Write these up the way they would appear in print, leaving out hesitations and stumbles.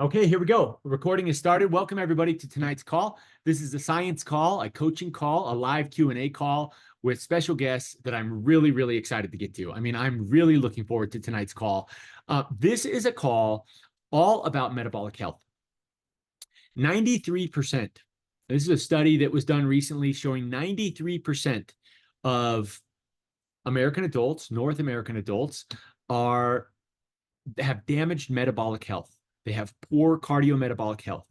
Okay, here we go. The recording is started. Welcome everybody to tonight's call. This is a science call, a coaching call, a live Q&A call with special guests that I'm really, really excited to get to. I mean, I'm really looking forward to tonight's call. This is a call all about metabolic health. 93%. This is a study that was done recently showing 93% of American adults, North American adults, have damaged metabolic health. They have poor cardiometabolic health.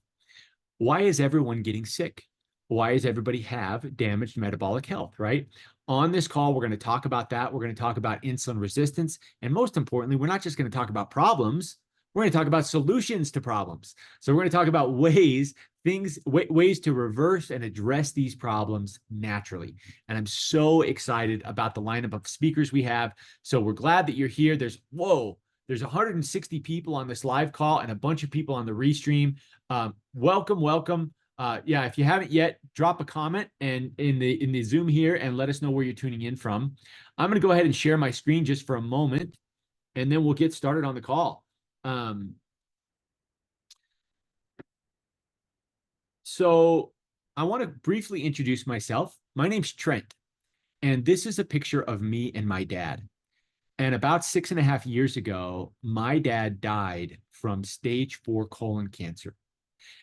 Why is everyone getting sick? Why does everybody have damaged metabolic health, right? On this call, we're going to talk about that. We're going to talk about insulin resistance. And most importantly, we're not just going to talk about problems. We're going to talk about solutions to problems. So we're going to talk about ways to reverse and address these problems naturally. And I'm so excited about the lineup of speakers we have. So we're glad that you're here. There's 160 people on this live call and a bunch of people on the restream. Welcome. Yeah, if you haven't yet, drop a comment and in the Zoom here and let us know where you're tuning in from. I'm going to go ahead and share my screen just for a moment, and then we'll get started on the call. So I want to briefly introduce myself. My name's Trent, and this is a picture of me and my dad. And about 6.5 years ago, my dad died from stage 4 colon cancer.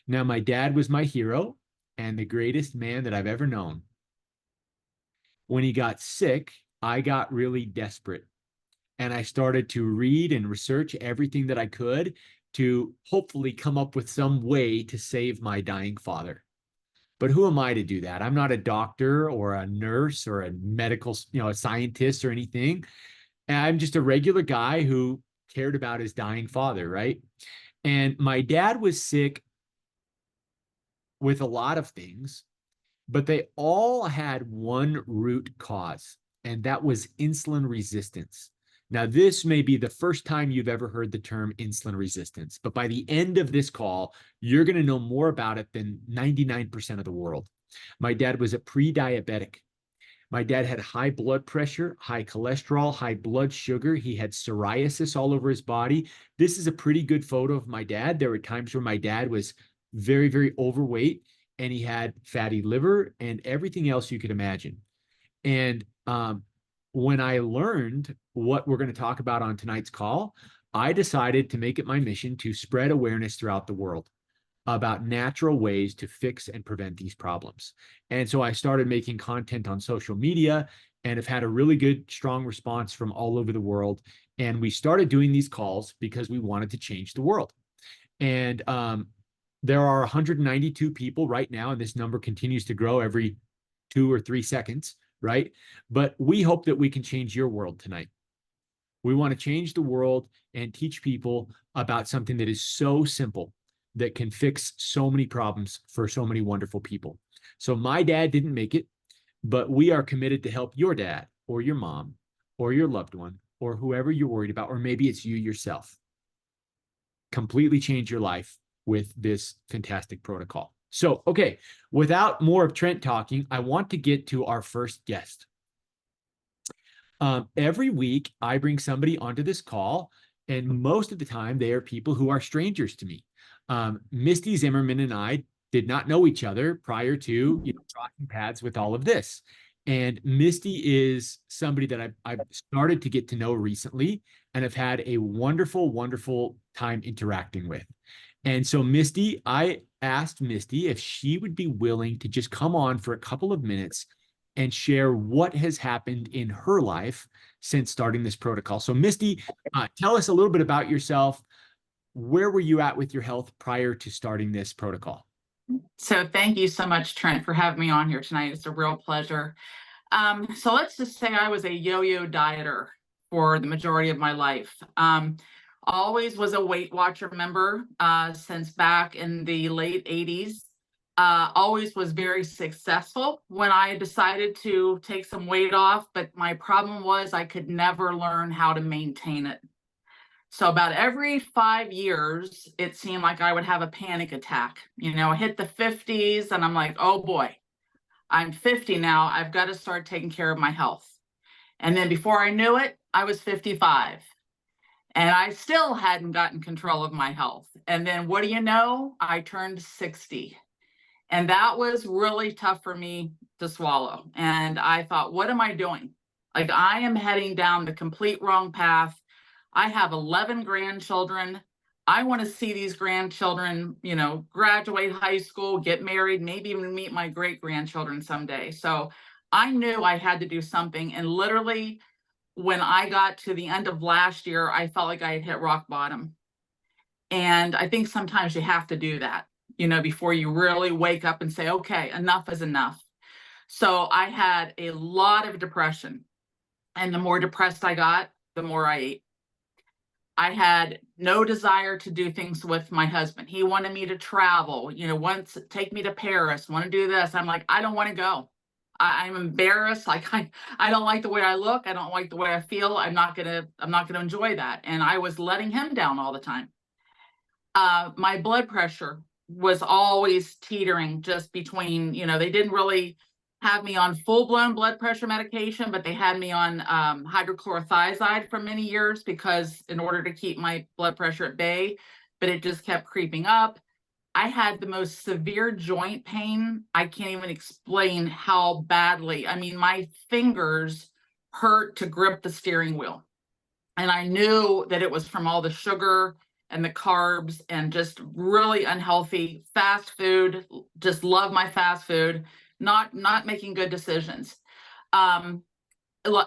Now, my dad was my hero and the greatest man that I've ever known. When he got sick, I got really desperate. And I started to read and research everything that I could to hopefully come up with some way to save my dying father. But who am I to do that? I'm not a doctor or a nurse or a medical, a scientist or anything. I'm just a regular guy who cared about his dying father, right? And my dad was sick with a lot of things, but they all had one root cause, and that was insulin resistance. Now, this may be the first time you've ever heard the term insulin resistance, but by the end of this call, you're going to know more about it than 99% of the world. My dad was a pre-diabetic. My dad had high blood pressure, high cholesterol, high blood sugar. He had psoriasis all over his body. This is a pretty good photo of my dad. There were times where my dad was very, very overweight, and he had fatty liver and everything else you could imagine. And when I learned what we're going to talk about on tonight's call, I decided to make it my mission to spread awareness throughout the world about natural ways to fix and prevent these problems. And so I started making content on social media and have had a really good, strong response from all over the world. And we started doing these calls because we wanted to change the world. And there are 192 people right now, and this number continues to grow every 2 or 3 seconds, right? But we hope that we can change your world tonight. We want to change the world and teach people about something that is so simple that can fix so many problems for so many wonderful people. So my dad didn't make it, but we are committed to help your dad or your mom or your loved one or whoever you're worried about, or maybe it's you yourself, completely change your life with this fantastic protocol. So, okay, without more of Trent talking, I want to get to our first guest. Every week, I bring somebody onto this call, and most of the time, they are people who are strangers to me. Misty Zimmerman and I did not know each other prior to crossing paths with all of this. And Misty is somebody that I've started to get to know recently and have had a wonderful, wonderful time interacting with. And so I asked Misty if she would be willing to just come on for a couple of minutes and share what has happened in her life since starting this protocol. So Misty, tell us a little bit about yourself. Where were you at with your health prior to starting this protocol? So thank you so much, Trent, for having me on here tonight. It's a real pleasure. So let's just say I was a yo-yo dieter for the majority of my life. Always was a Weight Watcher member since back in the late 80s. Always was very successful when I decided to take some weight off, but my problem was I could never learn how to maintain it. So about every 5 years, it seemed like I would have a panic attack. I hit the 50s and I'm like, oh boy, I'm 50 now. I've got to start taking care of my health. And then before I knew it, I was 55. And I still hadn't gotten control of my health. And then what do you know? I turned 60. And that was really tough for me to swallow. And I thought, what am I doing? Like, I am heading down the complete wrong path. I have 11 grandchildren. I want to see these grandchildren, graduate high school, get married, maybe even meet my great grandchildren someday. So I knew I had to do something. And literally, when I got to the end of last year, I felt like I had hit rock bottom. And I think sometimes you have to do that, before you really wake up and say, okay, enough is enough. So I had a lot of depression. And the more depressed I got, the more I ate. I had no desire to do things with my husband. He wanted me to travel, once take me to Paris, want to do this. I'm like, I don't want to go. I'm embarrassed. Like, I don't like the way I look. I don't like the way I feel. I'm not gonna enjoy that. And I was letting him down all the time. My blood pressure was always teetering just between, they didn't really have me on full-blown blood pressure medication, but they had me on hydrochlorothiazide for many years because in order to keep my blood pressure at bay, but it just kept creeping up. I had the most severe joint pain. I can't even explain how badly. I mean, my fingers hurt to grip the steering wheel. And I knew that it was from all the sugar and the carbs and just really unhealthy fast food. Just love my fast food, not making good decisions.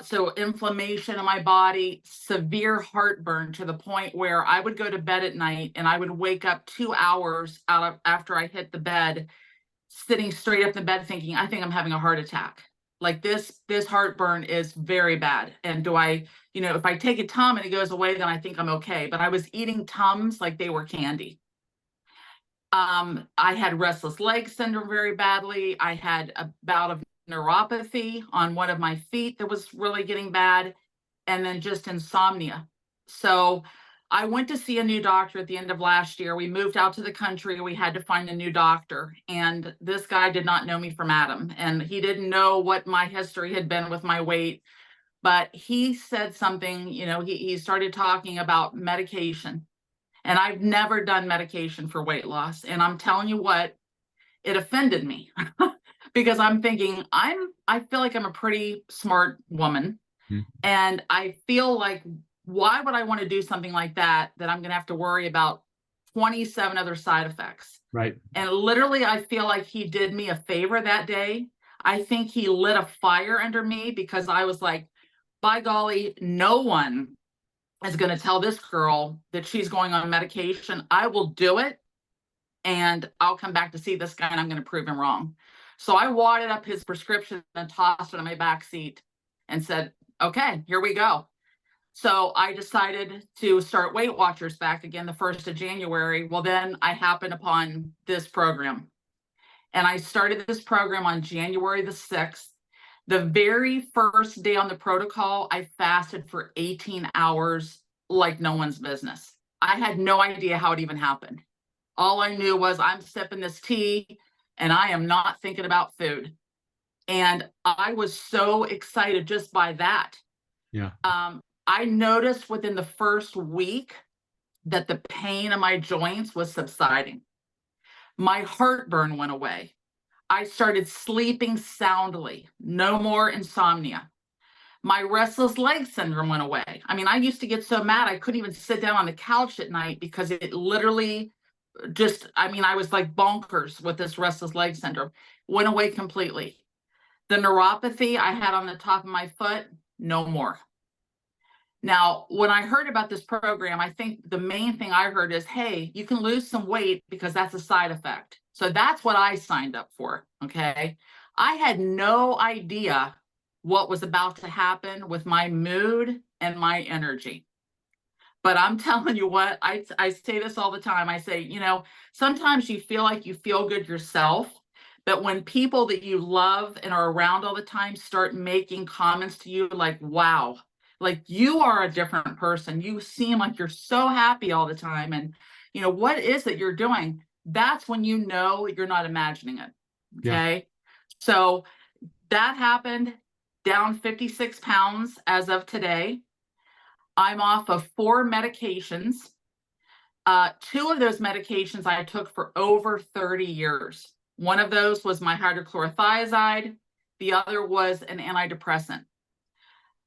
So inflammation in my body, severe heartburn to the point where I would go to bed at night and I would wake up 2 hours after I hit the bed, sitting straight up in the bed thinking, I think I'm having a heart attack. Like this heartburn is very bad. And if I take a Tum and it goes away, then I think I'm okay. But I was eating Tums like they were candy. I had restless leg syndrome very badly. I had a bout of neuropathy on one of my feet that was really getting bad, and then just insomnia. So I went to see a new doctor at the end of last year. We moved out to the country. We had to find a new doctor. And this guy did not know me from Adam. And he didn't know what my history had been with my weight. But he said something, he started talking about medication. And I've never done medication for weight loss. And I'm telling you what, it offended me because I'm thinking, I feel like I'm a pretty smart woman. Hmm. And I feel like, why would I want to do something like that I'm going to have to worry about 27 other side effects? Right. And literally, I feel like he did me a favor that day. I think he lit a fire under me because I was like, by golly, no one is going to tell this girl that she's going on medication. I will do it. And I'll come back to see this guy and I'm going to prove him wrong. So I wadded up his prescription and tossed it in my back seat and said, okay, here we go. So I decided to start Weight Watchers back again the 1st of January. Well, then I happened upon this program. And I started this program on January the 6th. The very first day on the protocol, I fasted for 18 hours like no one's business. I had no idea how it even happened. All I knew was I'm sipping this tea and I am not thinking about food. And I was so excited just by that. Yeah. I noticed within the first week that the pain in my joints was subsiding. My heartburn went away. I started sleeping soundly, no more insomnia. My restless leg syndrome went away. I mean, I used to get so mad I couldn't even sit down on the couch at night because it literally I was like bonkers with this restless leg syndrome. Went away completely. The neuropathy I had on the top of my foot, no more. Now, when I heard about this program, I think the main thing I heard is, hey, you can lose some weight because that's a side effect. So that's what I signed up for, okay? I had no idea what was about to happen with my mood and my energy. But I'm telling you what, I say this all the time. I say, sometimes you feel like you feel good yourself, but when people that you love and are around all the time start making comments to you like, wow, like you are a different person. You seem like you're so happy all the time. And, what is it you're doing? That's when you know you're not imagining it. Okay. Yeah. So that happened, down 56 pounds as of today. I'm off of 4 medications. 2 of those medications I took for over 30 years. One of those was my hydrochlorothiazide. The other was an antidepressant.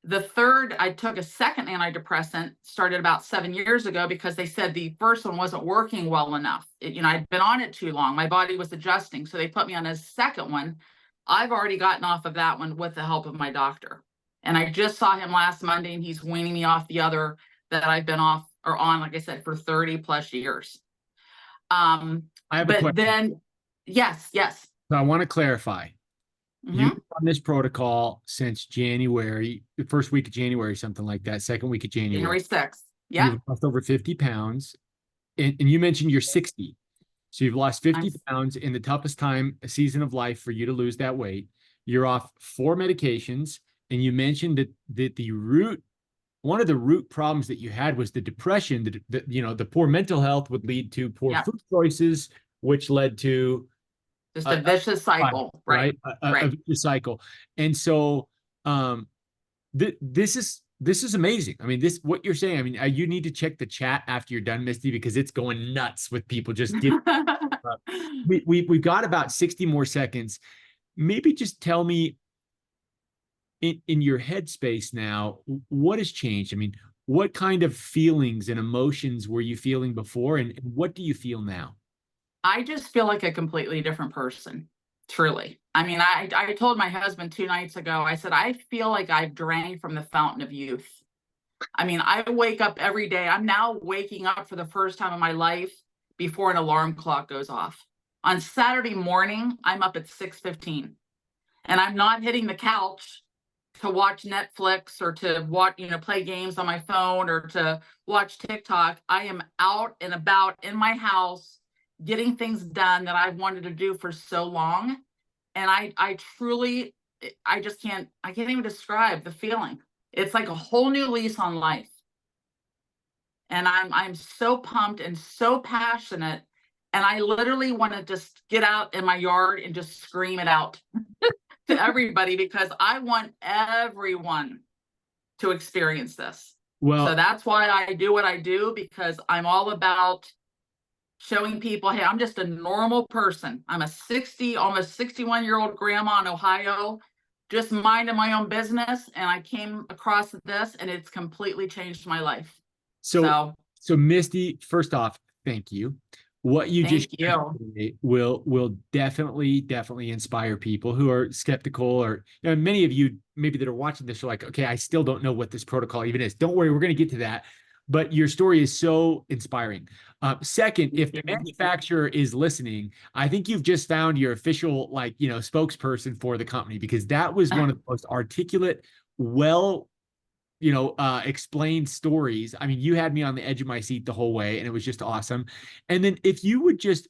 The third, I took a second antidepressant, started about 7 years ago because they said the first one wasn't working well enough. I'd been on it too long. My body was adjusting. So they put me on a second one. I've already gotten off of that one with the help of my doctor. And I just saw him last Monday, and he's weaning me off the other that I've been off or on, like I said, for 30 plus years. I have a But question. then, yes. So I want to clarify. Mhm. You've been on this protocol since January, the first week of January, something like that, second week of January. January 6th. Yeah. You've lost over 50 pounds. And you mentioned you're 60. So you've lost 50 pounds in the toughest time, a season of life for you to lose that weight. You're off 4 medications. And you mentioned that one of the root problems that you had was the depression, the poor mental health would lead to poor Yep. food choices, which led to Just a vicious cycle. Right. A vicious cycle. And so this is amazing. I mean, what you're saying, I mean, you need to check the chat after you're done, Misty, because it's going nuts with people just giving we've got about 60 more seconds. Maybe just tell me in your headspace now, what has changed? I mean, what kind of feelings and emotions were you feeling before, and what do you feel now? I just feel like a completely different person, truly. I mean, I told my husband 2 nights ago, I said, I feel like I've drank from the fountain of youth. I mean, I wake up every day. I'm now waking up for the first time in my life before an alarm clock goes off. On Saturday morning, I'm up at 6:15, and I'm not hitting the couch to watch Netflix or to watch, play games on my phone or to watch TikTok. I am out and about in my house getting things done that I've wanted to do for so long. And I truly, I can't even describe the feeling. It's like a whole new lease on life. And I'm so pumped and so passionate. And I literally want to just get out in my yard and just scream it out to everybody, because I want everyone to experience this. Well, so that's why I do what I do, because I'm all about showing people, hey, I'm just a normal person. I'm a almost 61-year-old grandma in Ohio, just minding my own business. And I came across this, and it's completely changed my life. So Misty, first off, thank you. What you just will definitely inspire people who are skeptical, or many of you maybe that are watching this are like, okay, I still don't know what this protocol even is. Don't worry, we're going to get to that. But your story is so inspiring. Second, if the manufacturer is listening, I think you've just found your official, spokesperson for the company, because that was one of the most articulate, explained stories. I mean, you had me on the edge of my seat the whole way, and it was just awesome. And then if you would just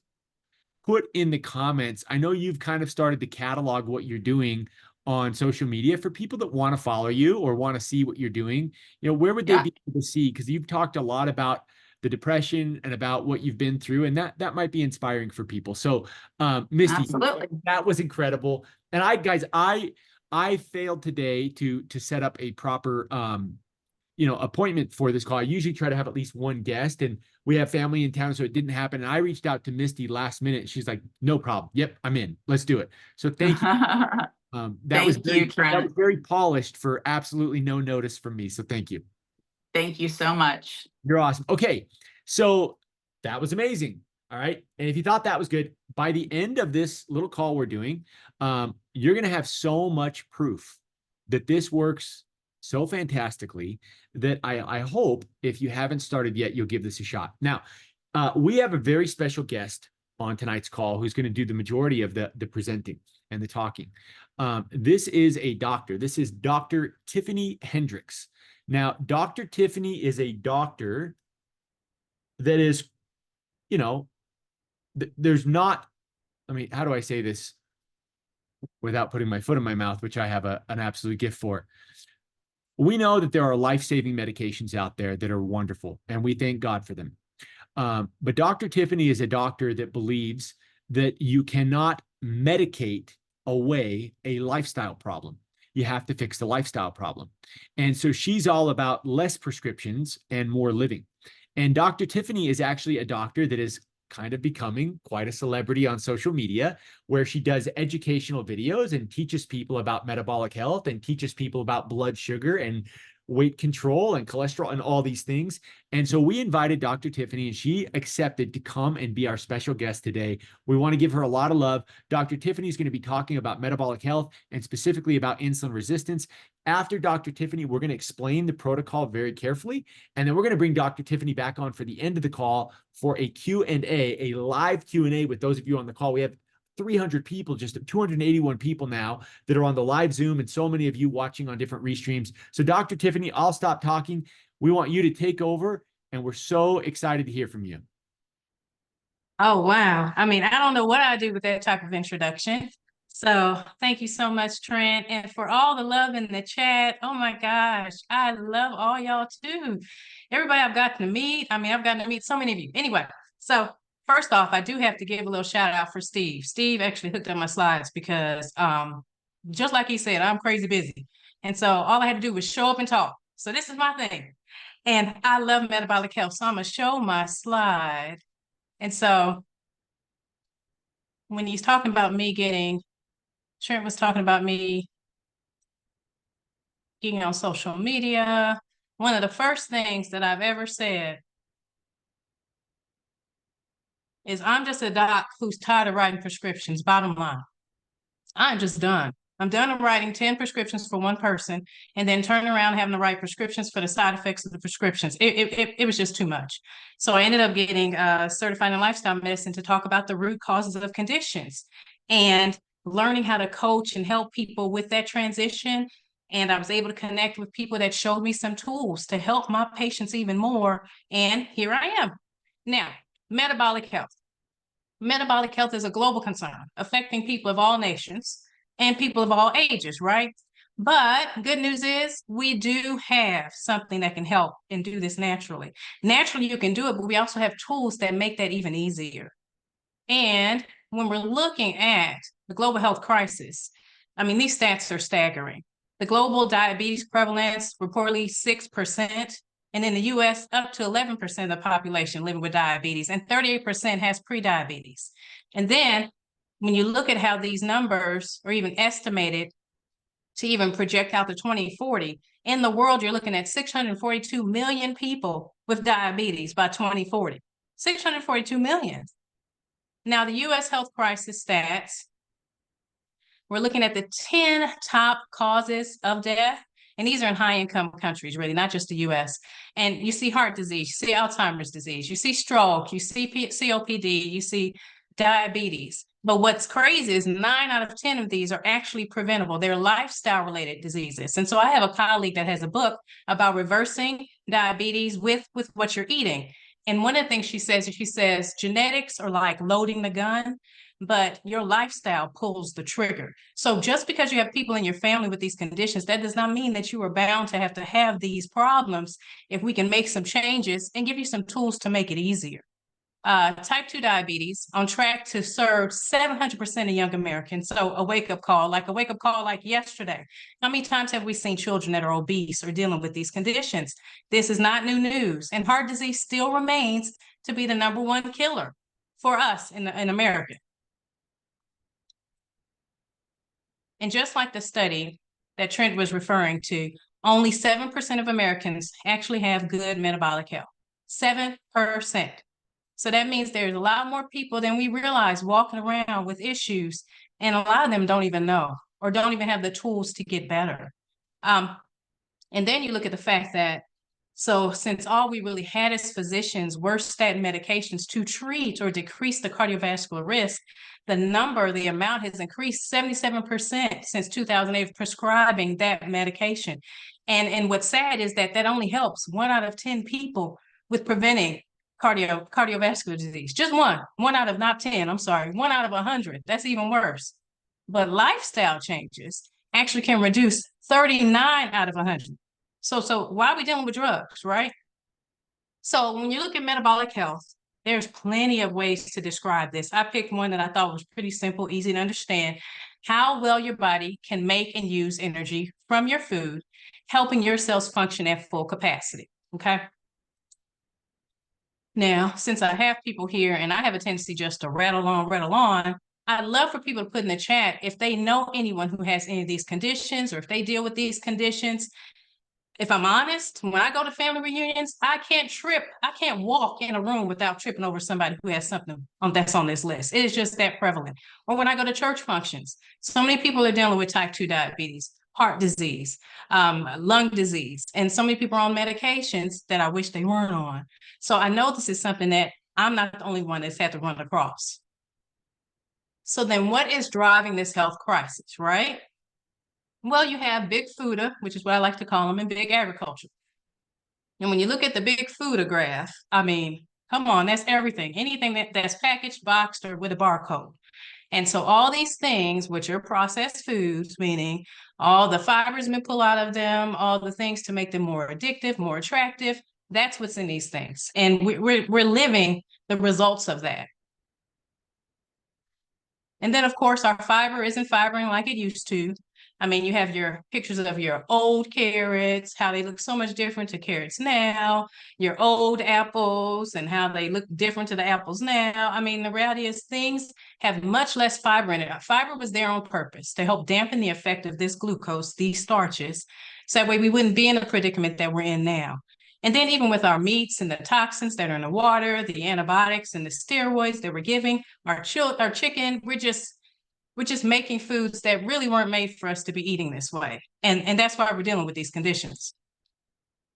put in the comments, I know you've kind of started to catalog what you're doing on social media for people that want to follow you or want to see what you're doing. Where would they be able to see? Because you've talked a lot about the depression and about what you've been through, and that might be inspiring for people. So, Misty, absolutely, that was incredible. And I failed today to set up a proper appointment for this call. I usually try to have at least one guest, and we have family in town, so it didn't happen. And I reached out to Misty last minute. She's like, no problem. Yep, I'm in. Let's do it. So thank you. That was very polished for absolutely no notice from me. So thank you. Thank you so much. You're awesome. Okay. So that was amazing. All right. And if you thought that was good, by the end of this little call we're doing, you're going to have so much proof that this works so fantastically that I hope, if you haven't started yet, you'll give this a shot. Now, we have a very special guest on tonight's call who's going to do the majority of the presenting and the talking. This is a doctor. This is Dr. Tiffany Hendricks. Now, Dr. Tiffany is a doctor that is, there's not, I mean, how do I say this without putting my foot in my mouth, which I have an absolute gift for? We know that there are life-saving medications out there that are wonderful, and we thank God for them. But Dr. Tiffany is a doctor that believes that you cannot medicate away a lifestyle problem. you have to fix the lifestyle problem. And so she's all about less prescriptions and more living. And Dr. Tiffany is actually a doctor that is kind of becoming quite a celebrity on social media, where she does educational videos and teaches people about metabolic health and teaches people about blood sugar and weight control and cholesterol and all these things. And so we invited Dr. Tiffany, and she accepted to come and be our special guest today. We want to give her a lot of love. Dr. Tiffany is going to be talking about metabolic health and specifically about insulin resistance. After Dr. Tiffany, we're going to explain the protocol very carefully, and then we're going to bring Dr. Tiffany back on for the end of the call for a Q&A, a live Q&A with those of you on the call. We have 300 people, just 281 people now that are on the live Zoom, and so many of you watching on different restreams. So Dr. Tiffany, I'll stop talking. We want you to take over, and we're so excited to hear from you. Oh, wow. I mean, I don't know what I do with that type of introduction. So thank you so much, Trent. And for all the love in the chat. Oh my gosh, I love all y'all too. Everybody I've gotten to meet. I mean, I've gotten to meet so many of you. Anyway, so first off, I do have to give a little shout out for Steve. Steve actually hooked up my slides because just like he said, I'm crazy busy. And so all I had to do was show up and talk. So this is my thing. And I love metabolic health. So I'm going to show my slide. And so when he's talking about me Trent was talking about me getting on social media. One of the first things that I've ever said is I'm just a doc who's tired of writing prescriptions, bottom line. I'm just done. I'm done of writing 10 prescriptions for one person and then turning around having to write prescriptions for the side effects of the prescriptions. It was just too much. So I ended up getting certified in lifestyle medicine to talk about the root causes of conditions and learning how to coach and help people with that transition. And I was able to connect with people that showed me some tools to help my patients even more. And here I am. Now, metabolic health. Metabolic health is a global concern affecting people of all nations and people of all ages, right? But good news is we do have something that can help and do this naturally. Naturally, you can do it, but we also have tools that make that even easier. And when we're looking at the global health crisis, I mean, these stats are staggering. The global diabetes prevalence, reportedly 6%, and in the US, up to 11% of the population living with diabetes, and 38% has prediabetes. And then when you look at how these numbers are even estimated to even project out to 2040, in the world, you're looking at 642 million people with diabetes by 2040. 642 million. Now, the US health crisis stats, we're looking at the 10 top causes of death. And these are in high-income countries, really, not just the US. And you see heart disease, you see Alzheimer's disease, you see stroke, you see COPD, you see diabetes. But what's crazy is 9 out of 10 of these are actually preventable. They're lifestyle-related diseases. And so I have a colleague that has a book about reversing diabetes with what you're eating. And one of the things she says, genetics are like loading the gun, but your lifestyle pulls the trigger. So just because you have people in your family with these conditions, that does not mean that you are bound to have these problems if we can make some changes and give you some tools to make it easier. Type 2 diabetes on track to serve 700% of young Americans. So a wake-up call like yesterday. How many times have we seen children that are obese or dealing with these conditions? This is not new news. And heart disease still remains to be the #1 killer for us in America. And just like the study that Trent was referring to, only 7% of Americans actually have good metabolic health. 7%. So that means there's a lot more people than we realize walking around with issues, and a lot of them don't even know or don't even have the tools to get better. And then you look at the fact that, so since all we really had as physicians were statin medications to treat or decrease the cardiovascular risk, the amount has increased 77% since 2008 prescribing that medication. And what's sad is that only helps 1 out of 10 people with preventing cardiovascular disease. Just one out of not 10, I'm sorry, 1 out of 100. That's even worse. But lifestyle changes actually can reduce 39 out of 100. So why are we dealing with drugs, right? So when you look at metabolic health, there's plenty of ways to describe this. I picked one that I thought was pretty simple, easy to understand. how well your body can make and use energy from your food, helping your cells function at full capacity, okay? Now, since I have people here and I have a tendency just to rattle on, I'd love for people to put in the chat if they know anyone who has any of these conditions or if they deal with these conditions. If I'm honest, when I go to family reunions, I can't walk in a room without tripping over somebody who has something that's on this list. It is just that prevalent. Or when I go to church functions, so many people are dealing with type 2 diabetes, heart disease, lung disease, and so many people are on medications that I wish they weren't on. So I know this is something that I'm not the only one that's had to run across. So then what is driving this health crisis, right? Well, you have big food, which is what I like to call them, and big agriculture. And when you look at the big food graph, I mean, come on, that's everything. Anything that's packaged, boxed, or with a barcode. And so all these things, which are processed foods, meaning all the fibers been pulled out of them, all the things to make them more addictive, more attractive, that's what's in these things. And we're living the results of that. And then, of course, our fiber isn't fibering like it used to. I mean, you have your pictures of your old carrots, how they look so much different to carrots now, your old apples and how they look different to the apples now. I mean, the reality is things have much less fiber in it. Fiber was there on purpose to help dampen the effect of this glucose, these starches, so that way we wouldn't be in the predicament that we're in now. And then even with our meats and the toxins that are in the water, the antibiotics and the steroids that we're giving, our chicken, we're just making foods that really weren't made for us to be eating this way. And that's why we're dealing with these conditions.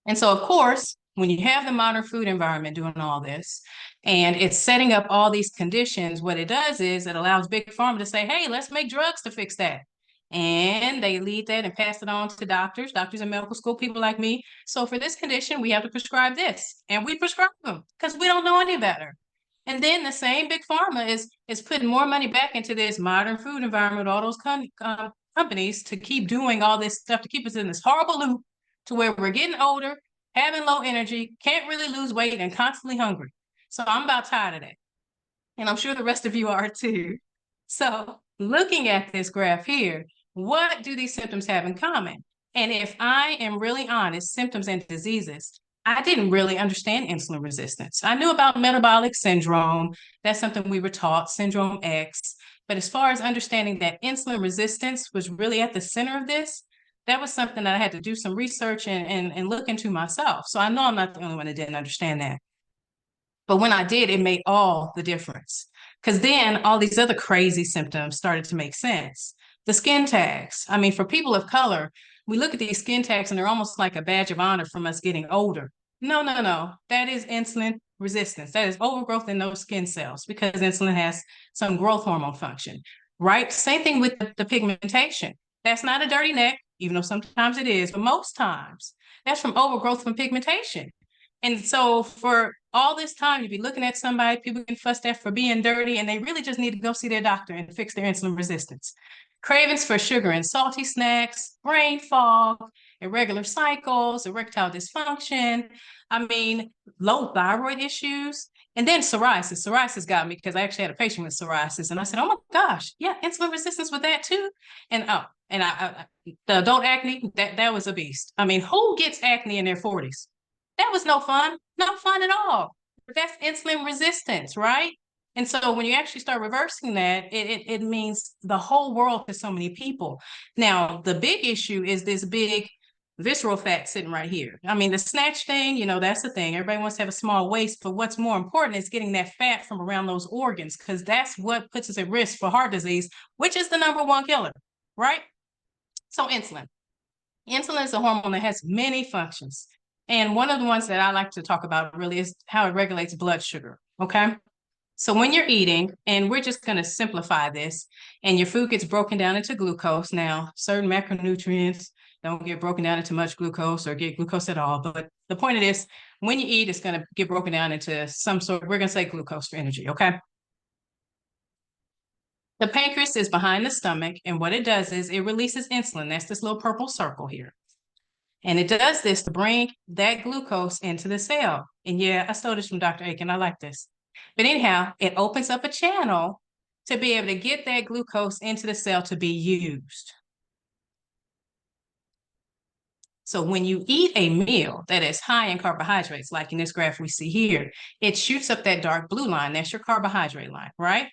And so, of course, when you have the modern food environment doing all this, and it's setting up all these conditions, what it does is it allows Big Pharma to say, hey, let's make drugs to fix that. And they lead that and pass it on to doctors in medical school, people like me. So for this condition, we have to prescribe this. And we prescribe them because we don't know any better. And then the same Big Pharma is putting more money back into this modern food environment, all those companies to keep doing all this stuff to keep us in this horrible loop to where we're getting older, having low energy, can't really lose weight, and constantly hungry. So I'm about tired of that. And I'm sure the rest of you are too. So looking at this graph here, what do these symptoms have in common? And if I am really honest, symptoms and diseases, I didn't really understand insulin resistance. I knew about metabolic syndrome. That's something we were taught, syndrome X. But as far as understanding that insulin resistance was really at the center of this, that was something that I had to do some research and look into myself. So I know I'm not the only one that didn't understand that. But when I did, it made all the difference. Because then all these other crazy symptoms started to make sense. The skin tags. I mean, for people of color, we look at these skin tags and they're almost like a badge of honor from us getting older. No. That is insulin resistance. That is overgrowth in those skin cells because insulin has some growth hormone function, right? Same thing with the pigmentation. That's not a dirty neck, even though sometimes it is, but most times that's from overgrowth from pigmentation. And so for all this time, you'd be looking at somebody, people get fussed at for being dirty, and they really just need to go see their doctor and fix their insulin resistance. Cravings for sugar and salty snacks, brain fog, irregular cycles, erectile dysfunction, I mean, low thyroid issues, and then psoriasis. Psoriasis got me because I actually had a patient with psoriasis, and I said, oh my gosh, yeah, insulin resistance with that too. And the adult acne, that was a beast. I mean, who gets acne in their 40s? That was no fun at all. But that's insulin resistance, right? And so when you actually start reversing that, it means the whole world to so many people. Now, the big issue is this big visceral fat sitting right here. I mean, the snatch thing, that's the thing. Everybody wants to have a small waist, but what's more important is getting that fat from around those organs, because that's what puts us at risk for heart disease, which is the #1 killer, right? So insulin. Insulin is a hormone that has many functions. And one of the ones that I like to talk about really is how it regulates blood sugar, okay? So when you're eating, and we're just going to simplify this, and your food gets broken down into glucose. Now, certain macronutrients don't get broken down into much glucose or get glucose at all. But the point of this, when you eat, it's going to get broken down into some sort, we're going to say glucose for energy, okay? The pancreas is behind the stomach, and what it does is it releases insulin. That's this little purple circle here. And it does this to bring that glucose into the cell. And yeah, I stole this from Dr. Aiken. I like this. But anyhow, it opens up a channel to be able to get that glucose into the cell to be used. So when you eat a meal that is high in carbohydrates, like in this graph we see here, it shoots up that dark blue line. That's your carbohydrate line, right?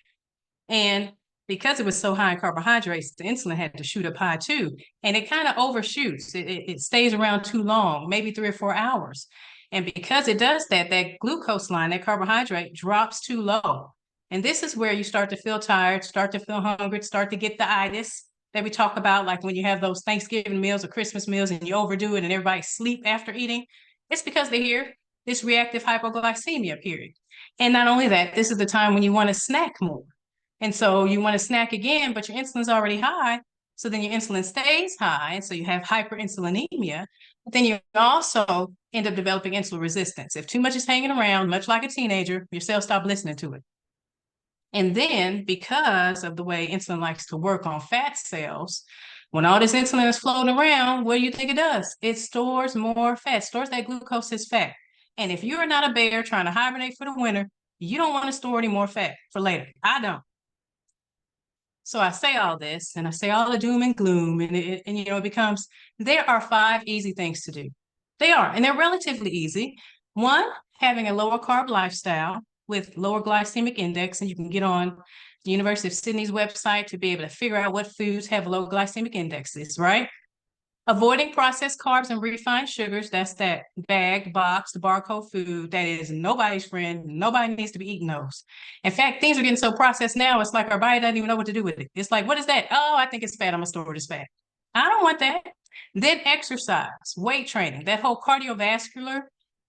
And because it was so high in carbohydrates, the insulin had to shoot up high too. And it kind of overshoots. It stays around too long, maybe 3 or 4 hours. And because it does that, that glucose line, that carbohydrate drops too low. And this is where you start to feel tired, start to feel hungry, start to get the itis that we talk about, like when you have those Thanksgiving meals or Christmas meals and you overdo it and everybody sleep after eating. It's because they hear this reactive hypoglycemia period. And not only that, this is the time when you want to snack more. And so you want to snack again, but your insulin's already high. So then your insulin stays high. And so you have hyperinsulinemia. But then you also end up developing insulin resistance. If too much is hanging around, much like a teenager, your cells stop listening to it. And then because of the way insulin likes to work on fat cells, when all this insulin is floating around, what do you think it does? It stores more fat, stores that glucose as fat. And if you're not a bear trying to hibernate for the winter, you don't want to store any more fat for later. I don't. So I say all this and I say all the doom and gloom, and it becomes, there are 5 easy things to do. They are, and they're relatively easy. One, having a lower carb lifestyle with lower glycemic index, and you can get on the University of Sydney's website to be able to figure out what foods have low glycemic indexes, right? Avoiding processed carbs and refined sugars, that's that bagged, boxed, barcode food that is nobody's friend. Nobody needs to be eating those. In fact, things are getting so processed now, it's like our body doesn't even know what to do with it. It's like, what is that? Oh, I think it's fat. I'm going to store it as fat. I don't want that. Then exercise, weight training, that whole cardiovascular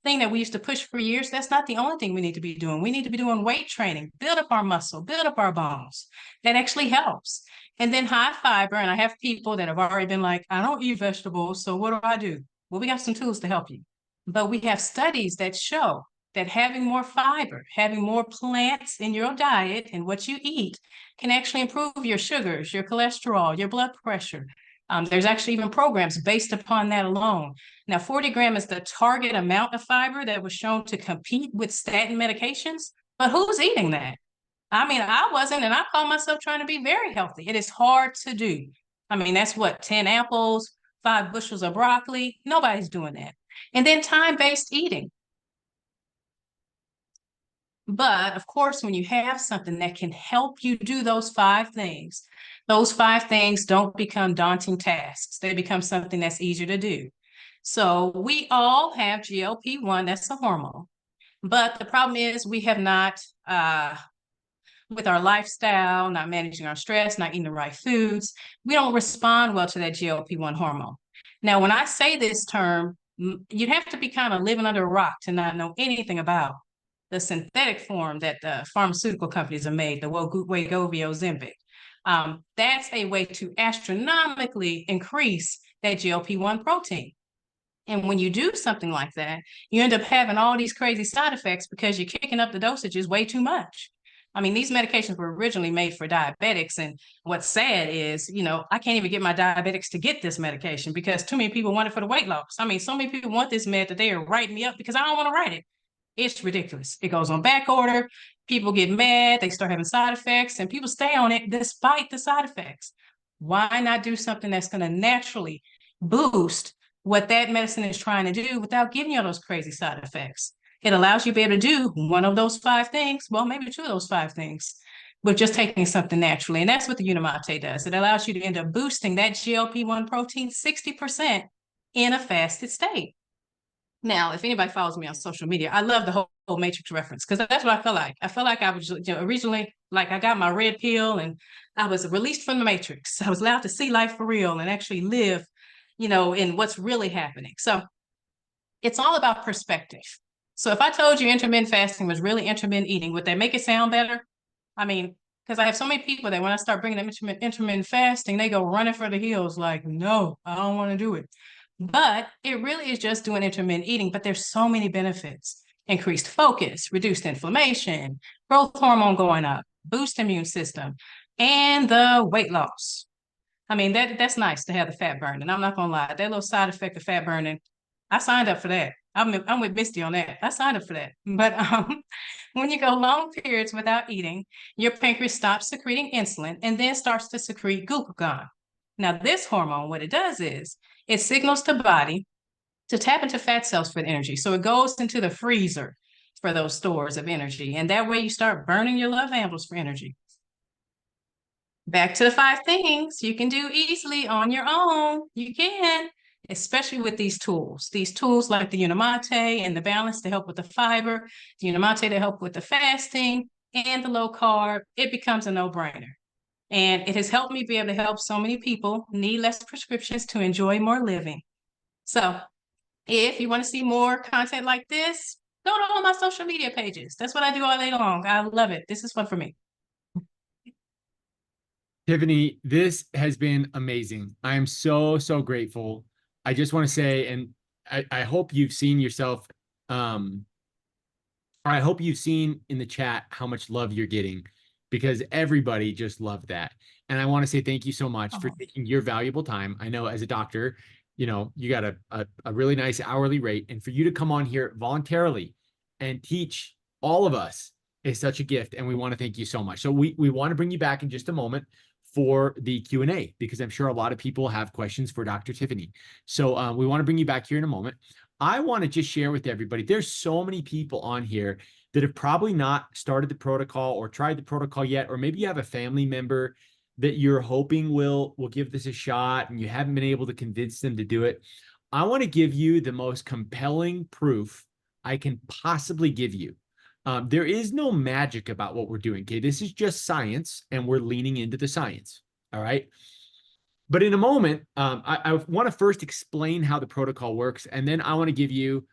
thing that we used to push for years, that's not the only thing we need to be doing. We need to be doing weight training, build up our muscle, build up our bones. That actually helps. And then high fiber, and I have people that have already been like, I don't eat vegetables, so what do? Well, we got some tools to help you. But we have studies that show that having more fiber, having more plants in your diet and what you eat can actually improve your sugars, your cholesterol, your blood pressure. There's actually even programs based upon that alone. Now, 40 grams is the target amount of fiber that was shown to compete with statin medications, but who's eating that? I mean, I wasn't, and I call myself trying to be very healthy. It is hard to do. I mean, that's what, 10 apples, 5 bushels of broccoli. Nobody's doing that. And then time-based eating. But of course, when you have something that can help you do those 5 things don't become daunting tasks. They become something that's easier to do. So we all have GLP-1, that's a hormone. But the problem is we have not, with our lifestyle, not managing our stress, not eating the right foods, we don't respond well to that GLP-1 hormone. Now, when I say this term, you'd have to be kind of living under a rock to not know anything about the synthetic form that the pharmaceutical companies have made, the Wegovy, Ozempic. That's a way to astronomically increase that GLP-1 protein. And when you do something like that, you end up having all these crazy side effects because you're kicking up the dosages way too much. I mean, these medications were originally made for diabetics. And what's sad is, I can't even get my diabetics to get this medication because too many people want it for the weight loss. I mean, so many people want this med that they are writing me up because I don't want to write it. It's ridiculous. It goes on back order. People get mad. They start having side effects and people stay on it despite the side effects. Why not do something that's going to naturally boost what that medicine is trying to do without giving you those crazy side effects? It allows you to be able to do one of those 5 things, well, maybe 2 of those 5 things, with just taking something naturally. And that's what the Unimate does. It allows you to end up boosting that GLP-1 protein 60% in a fasted state. Now, if anybody follows me on social media, I love the whole Matrix reference because that's what I felt like. I felt like I was originally, like I got my red pill and I was released from the Matrix. I was allowed to see life for real and actually live, in what's really happening. So it's all about perspective. So if I told you intermittent fasting was really intermittent eating, would that make it sound better? I mean, because I have so many people that when I start bringing them intermittent fasting, they go running for the hills like, no, I don't want to do it. But it really is just doing intermittent eating, but there's so many benefits. Increased focus, reduced inflammation, growth hormone going up, boost immune system, and the weight loss. I mean, that's nice to have the fat burning. I'm not going to lie. That little side effect of fat burning, I signed up for that. I'm with Misty on that. I signed up for that. But when you go long periods without eating, your pancreas stops secreting insulin and then starts to secrete glucagon. Now, this hormone, what it does is it signals the body to tap into fat cells for the energy. So it goes into the freezer for those stores of energy. And that way you start burning your love handles for energy. Back to the 5 things you can do easily on your own. You can, especially with these tools. These tools like the Unimate and the balance to help with the fiber, the Unimate to help with the fasting, and the low carb. It becomes a no-brainer. And it has helped me be able to help so many people need less prescriptions to enjoy more living. So if you want to see more content like this, go to all my social media pages. That's what I do all day long. I love it. This is fun for me. Tiffany, this has been amazing. I am so, so grateful. I just want to say, and I hope you've seen yourself, or I hope you've seen in the chat how much love you're getting, because everybody just loved that. And I want to say thank you so much for taking your valuable time. I know as a doctor, you know, you got a really nice hourly rate, and for you to come on here voluntarily and teach all of us is such a gift. And we want to thank you so much. So we want to bring you back in just a moment for the Q&A, because I'm sure a lot of people have questions for Dr. Tiffany. So we want to bring you back here in a moment. I want to just share with everybody, there's so many people on here that have probably not started the protocol or tried the protocol yet, or maybe you have a family member that you're hoping will give this a shot and you haven't been able to convince them to do it. I want to give you the most compelling proof I can possibly give you. There is no magic about what we're doing, okay? This is just science, and we're leaning into the science, all right? But in a moment, I want to first explain how the protocol works, and then I want to give you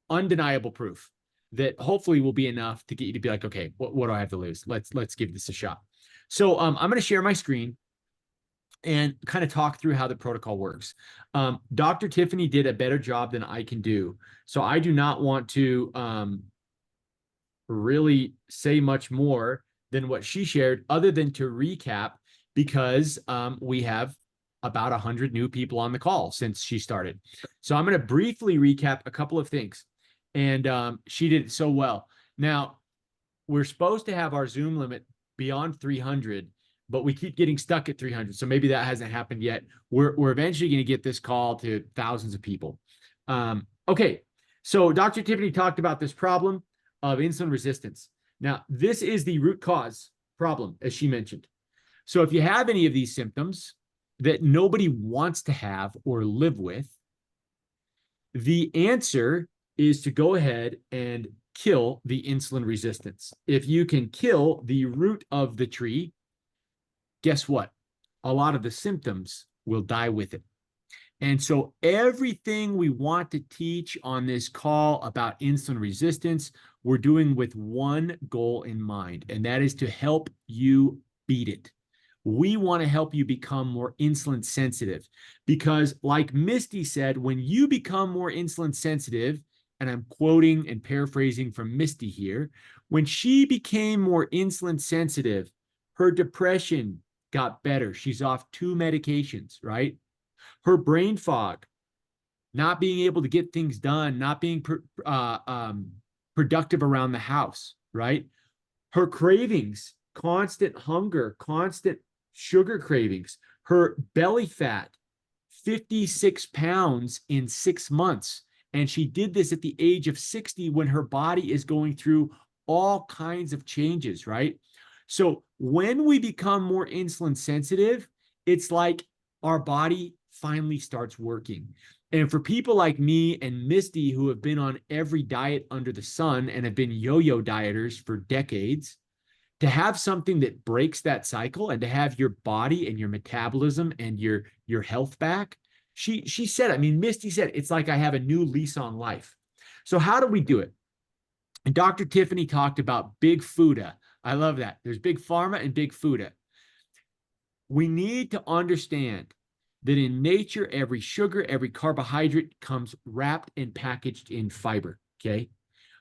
undeniable proof that hopefully will be enough to get you to be like, okay, what do I have to lose? Let's give this a shot. So I'm going to share my screen and kind of talk through how the protocol works. Dr. Tiffany did a better job than I can do, so I do not want to really say much more than what she shared, other than to recap, because we have about 100 new people on the call since she started. So I'm going to briefly recap a couple of things. And she did it so well. Now, we're supposed to have our Zoom limit beyond 300, but we keep getting stuck at 300. So maybe that hasn't happened yet. We're eventually going to get this call to thousands of people. Okay, so Dr. Tiffany talked about this problem of insulin resistance. Now, this is the root cause problem, as she mentioned. So if you have any of these symptoms that nobody wants to have or live with, the answer is to go ahead and kill the insulin resistance. If you can kill the root of the tree, guess what? A lot of the symptoms will die with it. And so everything we want to teach on this call about insulin resistance, we're doing with one goal in mind, and that is to help you beat it. We want to help you become more insulin sensitive, because like Misty said, when you become more insulin sensitive, and I'm quoting and paraphrasing from Misty here, when she became more insulin sensitive, her depression got better. She's off 2 medications, right? Her brain fog, not being able to get things done, not being productive around the house, right? Her cravings, constant hunger, constant sugar cravings, her belly fat, 56 pounds in 6 months. And she did this at the age of 60 when her body is going through all kinds of changes, right? So when we become more insulin sensitive, it's like our body finally starts working. And for people like me and Misty, who have been on every diet under the sun and have been yo-yo dieters for decades, to have something that breaks that cycle and to have your body and your metabolism and your health back, she said, I mean, Misty said, it's like I have a new lease on life. So how do we do it? And Dr. Tiffany talked about big food. I love that. There's big pharma and big food. We need to understand that in nature, every sugar, every carbohydrate comes wrapped and packaged in fiber, okay?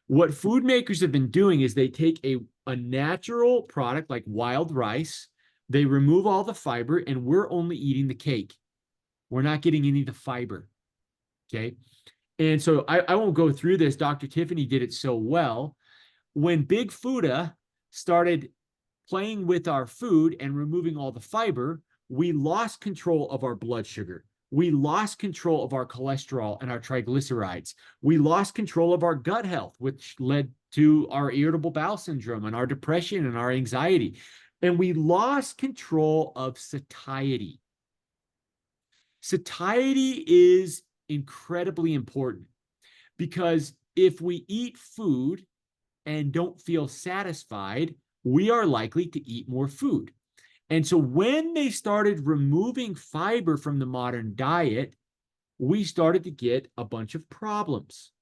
What food makers have been doing is they take a natural product like wild rice, they remove all the fiber, and we're only eating the cake. We're not getting any of the fiber, okay? And so I won't go through this. Dr. Tiffany did it so well. When Big Fuda started playing with our food and removing all the fiber, we lost control of our blood sugar. We lost control of our cholesterol and our triglycerides. We lost control of our gut health, which led to our irritable bowel syndrome and our depression and our anxiety. And we lost control of satiety. Satiety is incredibly important because if we eat food and don't feel satisfied, we are likely to eat more food. And so when they started removing fiber from the modern diet, we started to get a bunch of problems.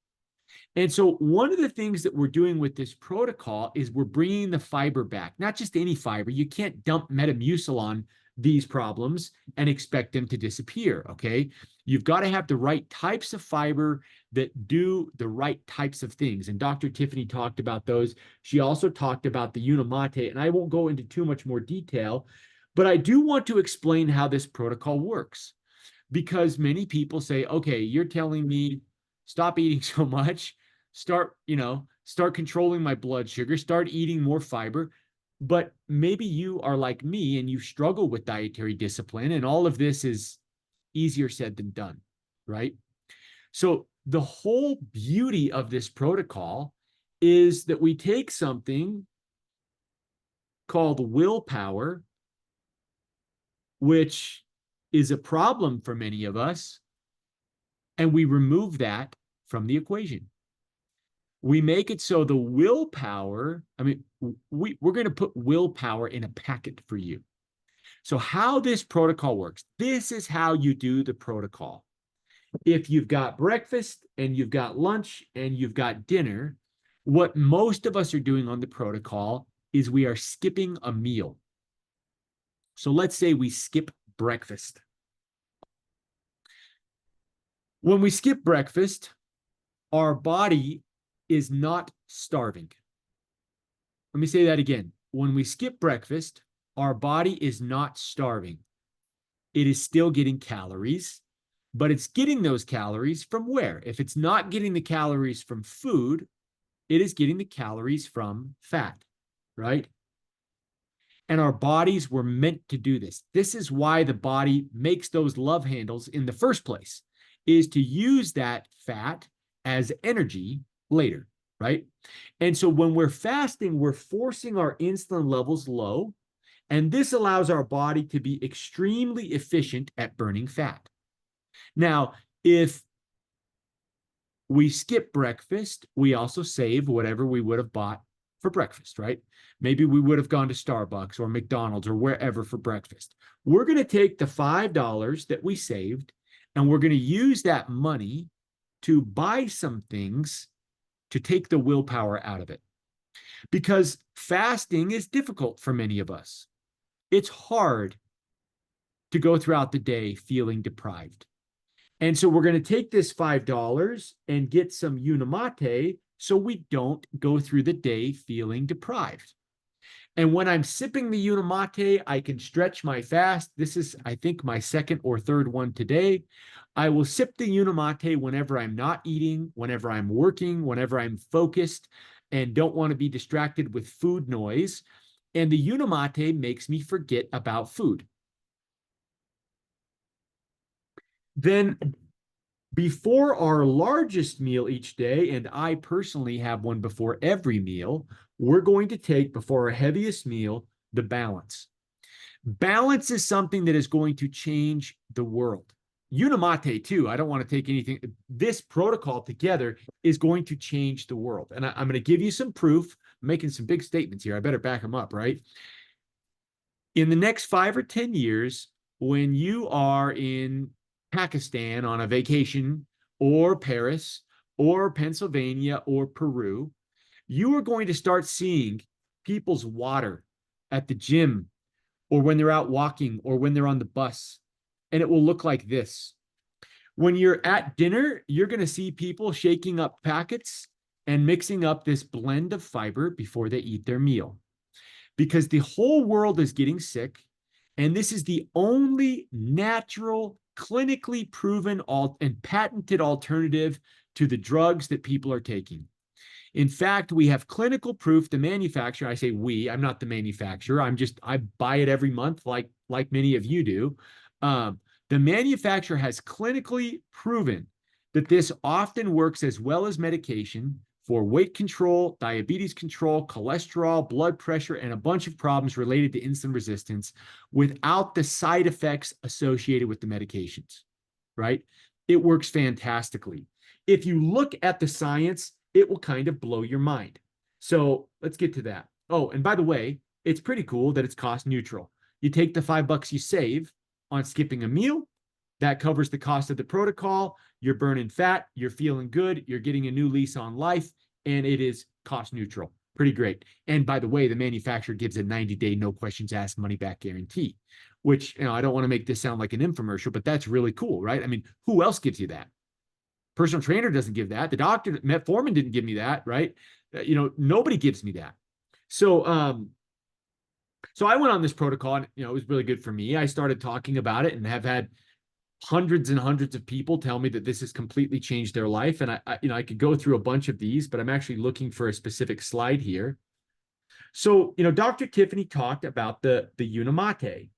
And so one of the things that we're doing with this protocol is we're bringing the fiber back, not just any fiber. You can't dump Metamucil on these problems and expect them to disappear, okay? You've got to have the right types of fiber that do the right types of things. And Dr. Tiffany talked about those. She also talked about the Unimate, and I won't go into too much more detail, but I do want to explain how this protocol works, because many people say, okay, you're telling me stop eating so much, start controlling my blood sugar, start eating more fiber. But maybe you are like me and you struggle with dietary discipline, and all of this is easier said than done, right? So the whole beauty of this protocol is that we take something called willpower, which is a problem for many of us, and we remove that from the equation. We make it so the willpower, we're going to put willpower in a packet for you. So how this protocol works, this is how you do the protocol. If you've got breakfast and you've got lunch and you've got dinner, what most of us are doing on the protocol is we are skipping a meal. So let's say we skip breakfast. When we skip breakfast, our body is not starving. Let me say that again. When we skip breakfast, our body is not starving. It is still getting calories, but it's getting those calories from where? If it's not getting the calories from food, it is getting the calories from fat, right? And our bodies were meant to do this. This is why the body makes those love handles in the first place, is to use that fat as energy later, right? And so when we're fasting, we're forcing our insulin levels low, and this allows our body to be extremely efficient at burning fat. Now, if we skip breakfast, we also save whatever we would have bought for breakfast, right? Maybe we would have gone to Starbucks or McDonald's or wherever for breakfast. We're going to take the $5 that we saved, and we're going to use that money to buy some things to take the willpower out of it. Because fasting is difficult for many of us. It's hard to go throughout the day feeling deprived. And so we're going to take this $5 and get some Unimate so we don't go through the day feeling deprived. And when I'm sipping the Unimate, I can stretch my fast. This is, I think, my second or third one today. I will sip the Unimate whenever I'm not eating, whenever I'm working, whenever I'm focused and don't want to be distracted with food noise. And the Unimate makes me forget about food. Then before our largest meal each day, and I personally have one before every meal, we're going to take, before our heaviest meal, the balance. Balance is something that is going to change the world. Unimate too, I don't want to take anything. This protocol together is going to change the world. And I'm going to give you some proof. I'm making some big statements here. I better back them up, right? In the next 5 or 10 years, when you are in Pakistan on a vacation, or Paris, or Pennsylvania, or Peru, you are going to start seeing people's water at the gym, or when they're out walking, or when they're on the bus, and it will look like this. When you're at dinner, you're going to see people shaking up packets and mixing up this blend of fiber before they eat their meal. Because the whole world is getting sick, and this is the only natural, clinically proven and patented alternative to the drugs that people are taking. In fact, we have clinical proof. The manufacturer, I say we, I'm not the manufacturer. I buy it every month like many of you do. The manufacturer has clinically proven that this often works as well as medication for weight control, diabetes control, cholesterol, blood pressure, and a bunch of problems related to insulin resistance without the side effects associated with the medications, right? It works fantastically. If you look at the science, it will kind of blow your mind. So let's get to that. Oh, and by the way, it's pretty cool that it's cost neutral. You take the $5 you save on skipping a meal, that covers the cost of the protocol. You're burning fat, you're feeling good, you're getting a new lease on life, and it is cost neutral. Pretty great. And by the way, the manufacturer gives a 90-day, no questions asked, money back guarantee, which, I don't want to make this sound like an infomercial, but that's really cool, right? I mean, who else gives you that? Personal trainer doesn't give that. The doctor, metformin, didn't give me that, right? Nobody gives me that. So I went on this protocol, and it was really good for me. I started talking about it and have had hundreds and hundreds of people tell me that this has completely changed their life. And I could go through a bunch of these, but I'm actually looking for a specific slide here. So, Dr. Tiffany talked about the Unimate.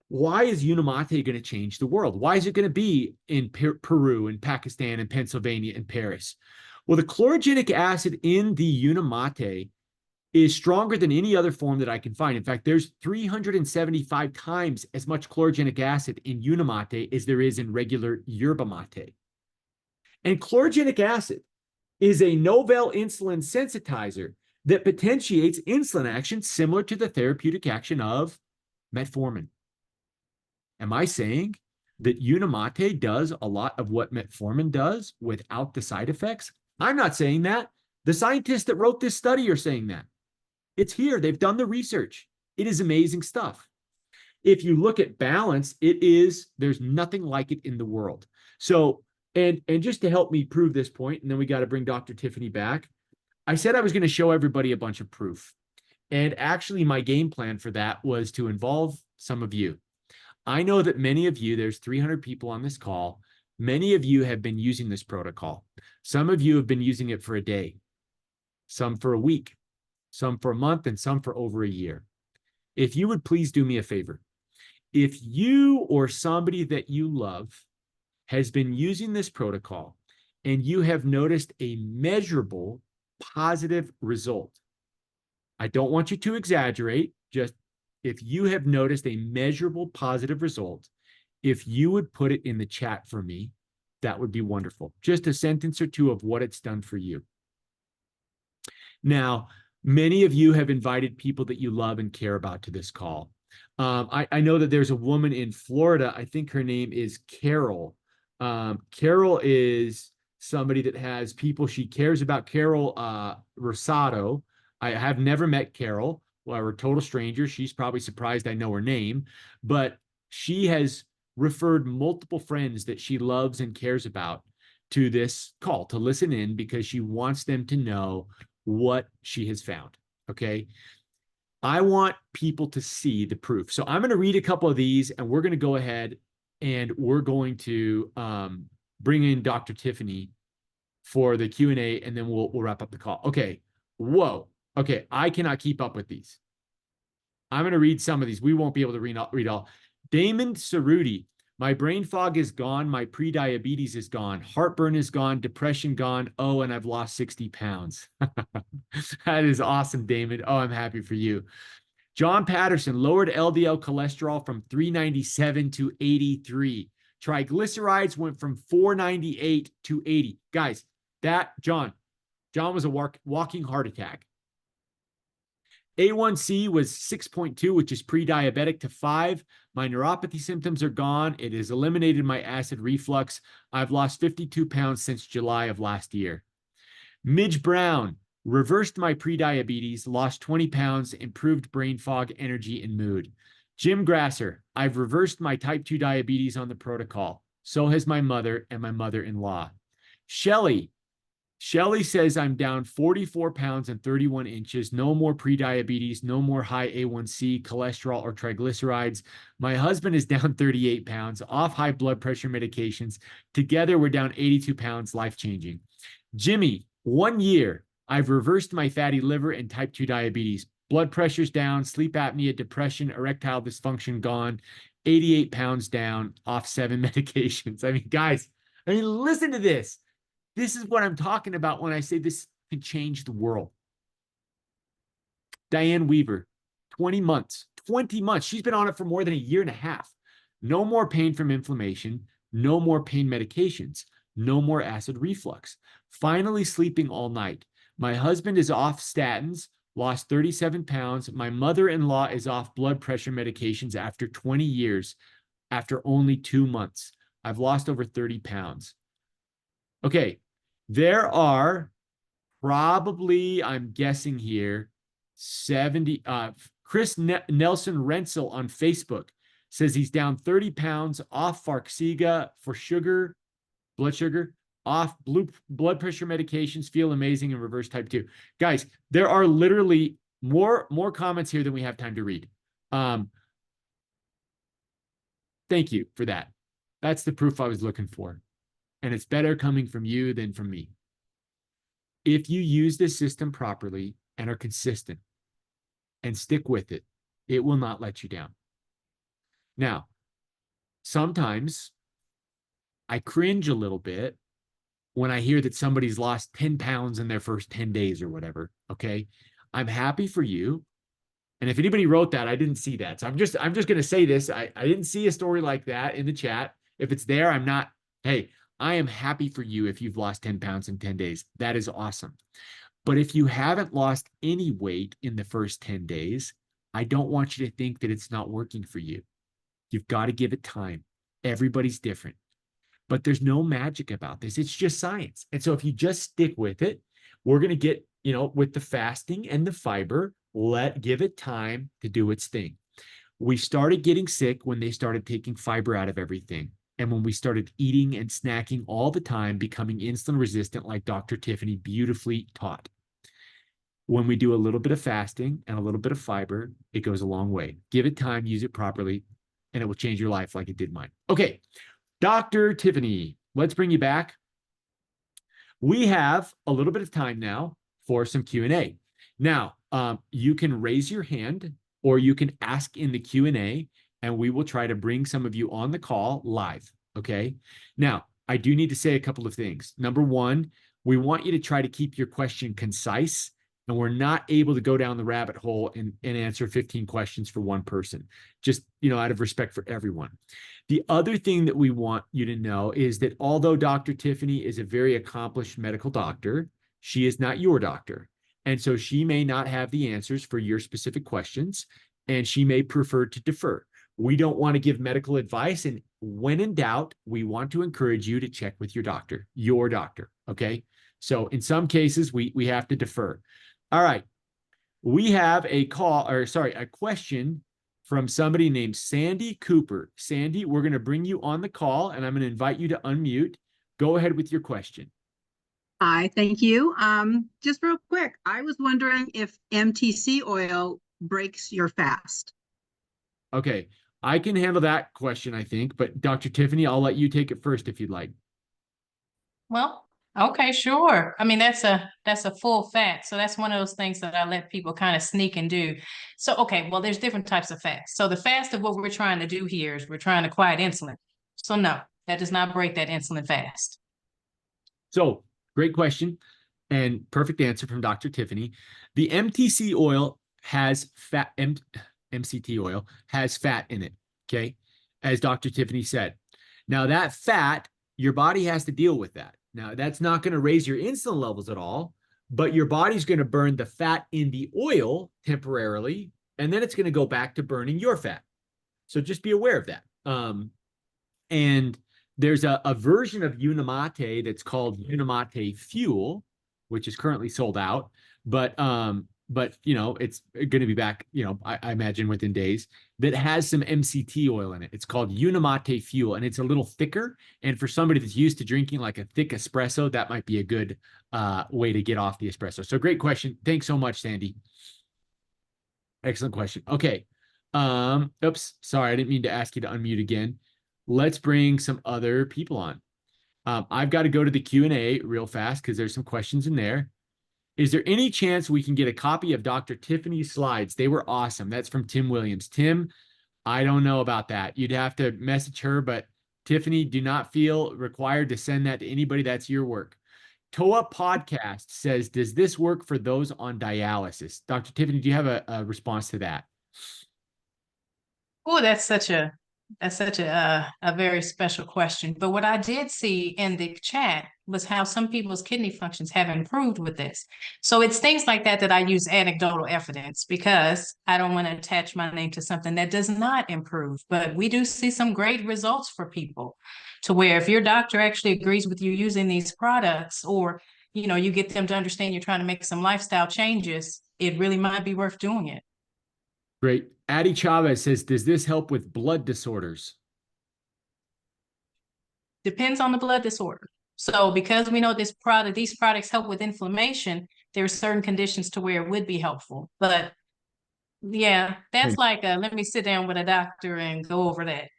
Why is Unimate going to change the world? Why is it going to be in Peru and Pakistan and Pennsylvania and Paris? Well, the chlorogenic acid in the Unimate is stronger than any other form that I can find. In fact, there's 375 times as much chlorogenic acid in Unimate as there is in regular yerba mate. And chlorogenic acid is a novel insulin sensitizer that potentiates insulin action similar to the therapeutic action of metformin. Am I saying that Unimate does a lot of what metformin does without the side effects? I'm not saying that. The scientists that wrote this study are saying that. It's here. They've done the research. It is amazing stuff. If you look at balance, there's nothing like it in the world. So, and just to help me prove this point, and then we got to bring Dr. Tiffany back, I said I was going to show everybody a bunch of proof. And actually, my game plan for that was to involve some of you. I know that many of you, there's 300 people on this call, many of you have been using this protocol. Some of you have been using it for a day, some for a week, some for a month, and some for over a year. If you would please do me a favor. If you or somebody that you love has been using this protocol and you have noticed a measurable positive result, I don't want you to exaggerate, just if you have noticed a measurable positive result, if you would put it in the chat for me, that would be wonderful. Just a sentence or two of what it's done for you. Now, many of you have invited people that you love and care about to this call. I know that there's a woman in Florida. I think her name is Carol. Carol is somebody that has people she cares about. Carol Rosado. I have never met Carol. Well, we're total strangers. She's probably surprised I know her name, but she has referred multiple friends that she loves and cares about to this call to listen in because she wants them to know what she has found. Okay. I want people to see the proof. So I'm going to read a couple of these and we're going to go ahead and we're going to bring in Dr. Tiffany for the Q&A and then we'll wrap up the call. Okay. Whoa. Okay. I cannot keep up with these. I'm going to read some of these. We won't be able to read all. Damon Cerruti. My brain fog is gone. My pre-diabetes is gone. Heartburn is gone. Depression gone. Oh, and I've lost 60 pounds. That is awesome, Damon. Oh, I'm happy for you. John Patterson lowered LDL cholesterol from 397 to 83. Triglycerides went from 498 to 80. Guys, John was a walking heart attack. A1C was 6.2, which is pre-diabetic, to 5. My neuropathy symptoms are gone. It has eliminated my acid reflux. I've lost 52 pounds since July of last year. Midge Brown reversed my pre-diabetes, lost 20 pounds, improved brain fog, energy, and mood. Jim Grasser, I've reversed my type 2 diabetes on the protocol. So has my mother and my mother-in-law. Shelley Shelly says, I'm down 44 pounds and 31 inches. No more prediabetes, no more high A1C, cholesterol, or triglycerides. My husband is down 38 pounds, off high blood pressure medications. Together, we're down 82 pounds, life changing. Jimmy, 1 year. I've reversed my fatty liver and type 2 diabetes. Blood pressure's down, sleep apnea, depression, erectile dysfunction gone, 88 pounds down, off 7 medications. I mean, guys, listen to this. This is what I'm talking about when I say this can change the world. Diane Weaver, 20 months. 20 months. She's been on it for more than a year and a half. No more pain from inflammation. No more pain medications. No more acid reflux. Finally sleeping all night. My husband is off statins, lost 37 pounds. My mother-in-law is off blood pressure medications after 20 years, after only 2 months. I've lost over 30 pounds. Okay, there are probably, I'm guessing here, 70. Chris Nelson Rensel on Facebook says he's down 30 pounds, off Farxiga for sugar, blood sugar, off blood pressure medications, feel amazing, and reverse type 2. Guys, there are literally more comments here than we have time to read. Thank you for that. That's the proof I was looking for. And it's better coming from you than from me. If you use this system properly and are consistent and stick with it, it will not let you down. Now, sometimes I cringe a little bit when I hear that somebody's lost 10 pounds in their first 10 days or whatever. Okay. I'm happy for you. And if anybody wrote that, I didn't see that. So I'm just going to say this. I didn't see a story like that in the chat. If it's there, I'm not, hey, I am happy for you if you've lost 10 pounds in 10 days. That is awesome. But if you haven't lost any weight in the first 10 days, I don't want you to think that it's not working for you. You've got to give it time. Everybody's different. But there's no magic about this. It's just science. And so if you just stick with it, we're going to get, with the fasting and the fiber, give it time to do its thing. We started getting sick when they started taking fiber out of everything. And when we started eating and snacking all the time, becoming insulin resistant, like Dr. Tiffany beautifully taught. When we do a little bit of fasting and a little bit of fiber, it goes a long way. Give it time, use it properly, and it will change your life like it did mine. Okay, Dr. Tiffany, let's bring you back. We have a little bit of time now for some Q&A. Now, you can raise your hand or you can ask in the Q&A, and we will try to bring some of you on the call live, okay? Now, I do need to say a couple of things. Number one, we want you to try to keep your question concise, and we're not able to go down the rabbit hole and answer 15 questions for one person, just, out of respect for everyone. The other thing that we want you to know is that although Dr. Tiffany is a very accomplished medical doctor, she is not your doctor. And so she may not have the answers for your specific questions, and she may prefer to defer. We don't want to give medical advice. And when in doubt, we want to encourage you to check with your doctor, okay? So in some cases, we have to defer. All right. We have a question from somebody named Sandy Cooper. Sandy, we're going to bring you on the call, and I'm going to invite you to unmute. Go ahead with your question. Hi, thank you. Just real quick, I was wondering if MTC oil breaks your fast. Okay, I can handle that question, I think, but Dr. Tiffany, I'll let you take it first if you'd like. Well, okay, sure. I mean, that's a full fat. So that's one of those things that I let people kind of sneak and do. So, okay, well, there's different types of fast. So the fast of what we're trying to do here is we're trying to quiet insulin. So no, that does not break that insulin fast. So great question and perfect answer from Dr. Tiffany. The MTC oil has fat, MCT oil has fat in it, okay? As Dr. Tiffany said. Now that fat, your body has to deal with that. Now that's not going to raise your insulin levels at all, but your body's going to burn the fat in the oil temporarily, and then it's going to go back to burning your fat. So just be aware of that. And there's a version of Unimate that's called Unimate Fuel, which is currently sold out. But but it's going to be back, I imagine within days, that has some MCT oil in it. It's called Unimate Fuel, and it's a little thicker. And for somebody that's used to drinking like a thick espresso, that might be a good way to get off the espresso. So great question. Thanks so much, Sandy. Excellent question. Okay. Oops, sorry, I didn't mean to ask you to unmute again. Let's bring some other people on. I've got to go to the Q&A real fast because there's some questions in there. Is there any chance we can get a copy of Dr. Tiffany's slides? They were awesome. That's from Tim Williams. Tim, I don't know about that. You'd have to message her, but Tiffany, do not feel required to send that to anybody. That's your work. TOA Podcast says, does this work for those on dialysis? Dr. Tiffany, do you have a response to that? Oh, that's such a very special question. But what I did see in the chat was how some people's kidney functions have improved with this. So it's things like that I use anecdotal evidence because I don't want to attach my name to something that does not improve. But we do see some great results for people to where if your doctor actually agrees with you using these products, or you get them to understand you're trying to make some lifestyle changes, it really might be worth doing it. Great. Addie Chavez says, does this help with blood disorders? Depends on the blood disorder. So because we know these products help with inflammation, there are certain conditions to where it would be helpful. But yeah, that's like let me sit down with a doctor and go over that.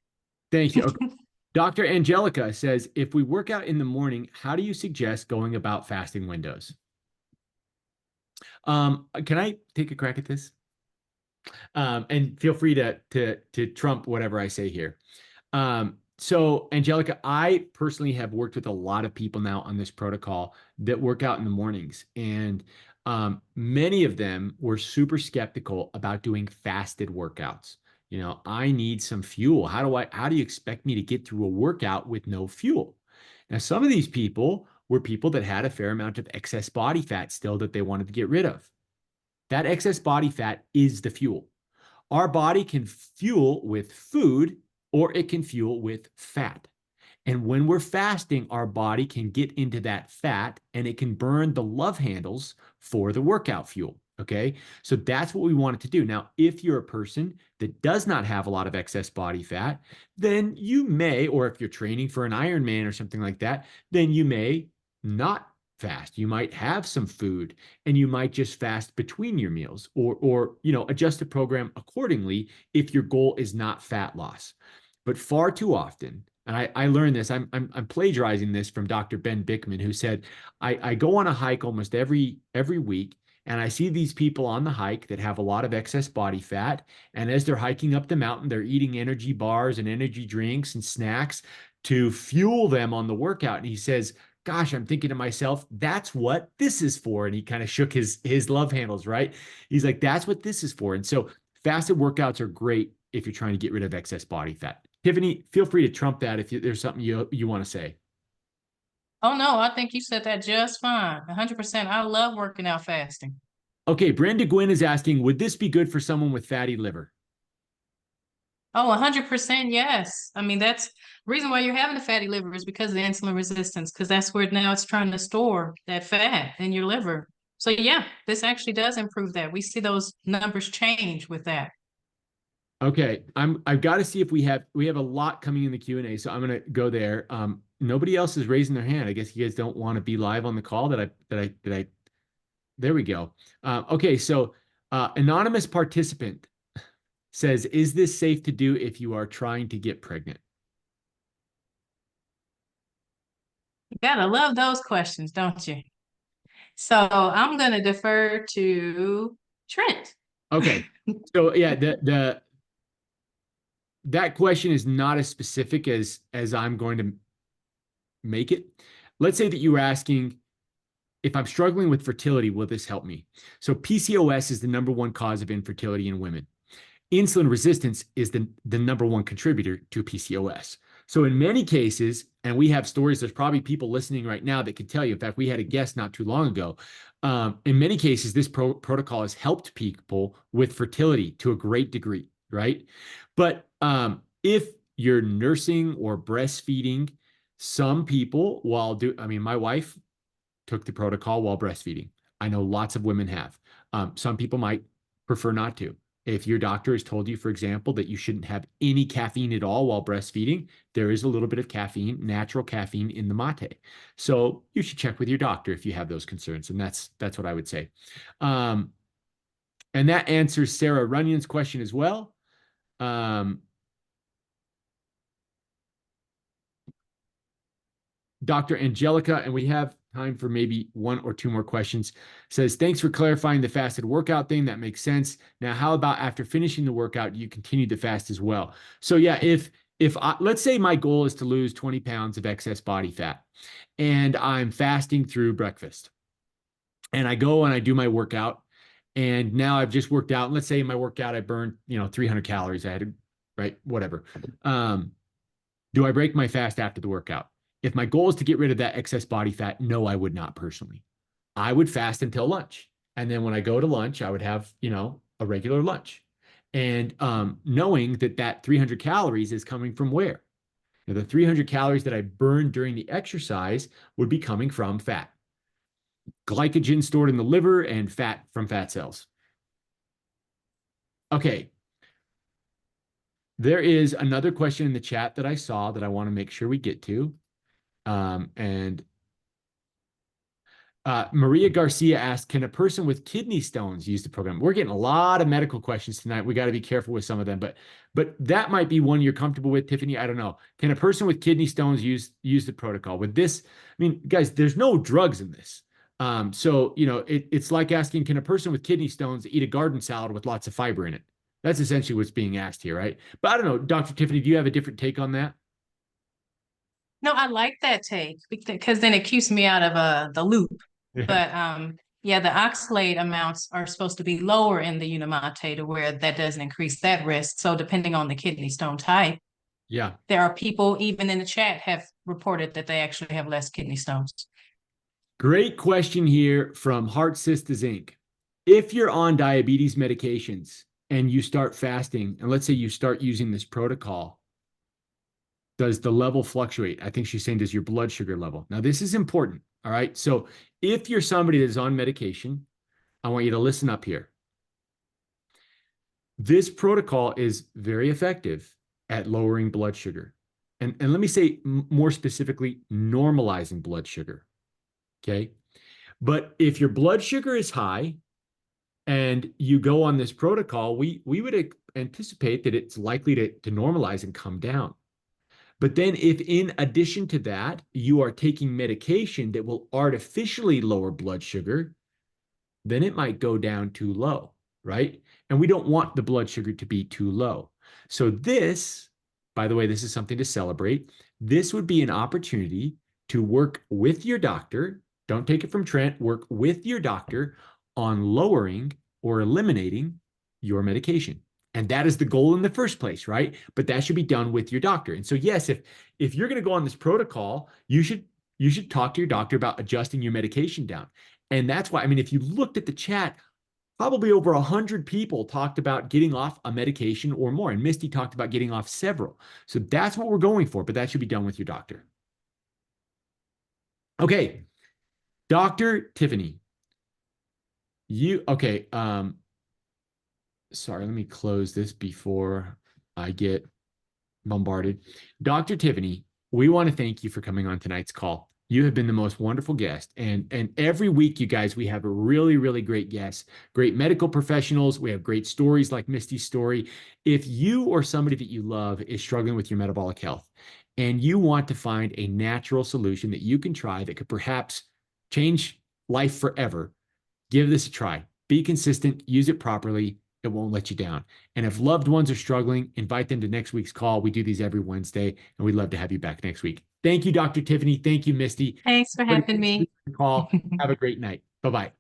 Thank you. Okay. Dr. Angelica says, if we work out in the morning, how do you suggest going about fasting windows? Can I take a crack at this? And feel free to trump whatever I say here. So Angelica, I personally have worked with a lot of people now on this protocol that work out in the mornings, and many of them were super skeptical about doing fasted workouts. I need some fuel. How do you expect me to get through a workout with no fuel? Now, some of these people were people that had a fair amount of excess body fat still that they wanted to get rid of. That excess body fat is the fuel. Our body can fuel with food, or it can fuel with fat. And when we're fasting, our body can get into that fat and it can burn the love handles for the workout fuel. Okay. So that's what we want it to do. Now, if you're a person that does not have a lot of excess body fat, then you may, or if you're training for an Ironman or something like that, then you may not fast. You might have some food and you might just fast between your meals, or adjust the program accordingly if your goal is not fat loss. But far too often, and I learned this, I'm plagiarizing this from Dr. Ben Bickman, who said, I go on a hike almost every week, and I see these people on the hike that have a lot of excess body fat. And as they're hiking up the mountain, they're eating energy bars and energy drinks and snacks to fuel them on the workout. And he says, gosh, I'm thinking to myself, that's what this is for. And he kind of shook his love handles, right? He's like, that's what this is for. And so fasted workouts are great if you're trying to get rid of excess body fat. Tiffany, feel free to trump that if there's something you want to say. Oh, no, I think you said that just fine. 100%. I love working out fasting. Okay, Brenda Gwynn is asking, would this be good for someone with fatty liver? Oh, 100% yes. I mean, that's the reason why you're having a fatty liver is because of the insulin resistance, because that's where now it's trying to store that fat in your liver. So yeah, this actually does improve that. We see those numbers change with that. Okay, I've got to see if we have a lot coming in the Q&A, so I'm gonna go there. Nobody else is raising their hand. I guess you guys don't want to be live on the call. There we go. Okay, so anonymous participant says, is this safe to do if you are trying to get pregnant? You gotta love those questions, don't you? So I'm gonna defer to Trent. Okay, so yeah, that question is not as specific as I'm going to make it. Let's say that you were asking, if I'm struggling with fertility, will this help me? So PCOS is the #1 cause of infertility in women. Insulin resistance is the #1 contributor to PCOS. So in many cases, and we have stories, there's probably people listening right now that can tell you, in fact, we had a guest not too long ago. In many cases, this protocol has helped people with fertility to a great degree, right? But if you're nursing or breastfeeding, some people, my wife took the protocol while breastfeeding. I know lots of women have. Some people might prefer not to. If your doctor has told you, for example, that you shouldn't have any caffeine at all while breastfeeding, there is a little bit of caffeine, natural caffeine in the mate. So you should check with your doctor if you have those concerns. And that's what I would say. And that answers Sarah Runyon's question as well. Dr. Angelica, and we have time for maybe one or two more questions, says, thanks for clarifying the fasted workout thing. That makes sense. Now, how about after finishing the workout, you continue to fast as well? So yeah, if let's say my goal is to lose 20 pounds of excess body fat and I'm fasting through breakfast and I go and I do my workout and now I've just worked out. And let's say in my workout, I burned, 300 calories. I had to, right, whatever. Do I break my fast after the workout? If my goal is to get rid of that excess body fat, no, I would not personally. I would fast until lunch. And then when I go to lunch, I would have, a regular lunch. And knowing that 300 calories is coming from where? Now, the 300 calories that I burned during the exercise would be coming from fat. Glycogen stored in the liver and fat from fat cells. Okay. There is another question in the chat that I saw that I want to make sure we get to. Maria Garcia asked, can a person with kidney stones use the program? We're getting a lot of medical questions tonight. We got to be careful with some of them, but that might be one you're comfortable with, Tiffany. I don't know. Can a person with kidney stones use the protocol? With this, I mean, guys, there's no drugs in this. So, it's like asking, can a person with kidney stones eat a garden salad with lots of fiber in it? That's essentially what's being asked here, right? But I don't know, Dr. Tiffany, do you have a different take on that? No, I like that take because then it keeps me out of the loop. Yeah. But yeah, the oxalate amounts are supposed to be lower in the Unimate to where that doesn't increase that risk. So depending on the kidney stone type, yeah, there are people even in the chat have reported that they actually have less kidney stones. Great question here from Heart Sisters Inc. If you're on diabetes medications and you start fasting, and let's say you start using this protocol, does the level fluctuate? I think she's saying, does your blood sugar level? Now, this is important. All right. So if you're somebody that's on medication, I want you to listen up here. This protocol is very effective at lowering blood sugar. And let me say more specifically, normalizing blood sugar. Okay. But if your blood sugar is high and you go on this protocol, we would anticipate that it's likely to normalize and come down. But then if in addition to that, you are taking medication that will artificially lower blood sugar, then it might go down too low, right? And we don't want the blood sugar to be too low. So this, by the way, this is something to celebrate. This would be an opportunity to work with your doctor. Don't take it from Trent. Work with your doctor on lowering or eliminating your medication. And that is the goal in the first place, right? But that should be done with your doctor. And so, yes, if you're going to go on this protocol, you should talk to your doctor about adjusting your medication down. And that's why, I mean, if you looked at the chat, probably over 100 people talked about getting off a medication or more. And Misty talked about getting off several. So that's what we're going for, but that should be done with your doctor. Okay. Dr. Tiffany, sorry, let me close this before I get bombarded. Dr. Tiffany, we want to thank you for coming on tonight's call. You have been the most wonderful guest. And every week, you guys, we have a really, really great guest, great medical professionals. We have great stories like Misty's story. If you or somebody that you love is struggling with your metabolic health and you want to find a natural solution that you can try that could perhaps change life forever, give this a try. Be consistent, use it properly. It won't let you down. And if loved ones are struggling, invite them to next week's call. We do these every Wednesday, and we'd love to have you back next week. Thank you, Dr. Tiffany. Thank you, Misty. Thanks for having me. Call. Have a great night. Bye-bye.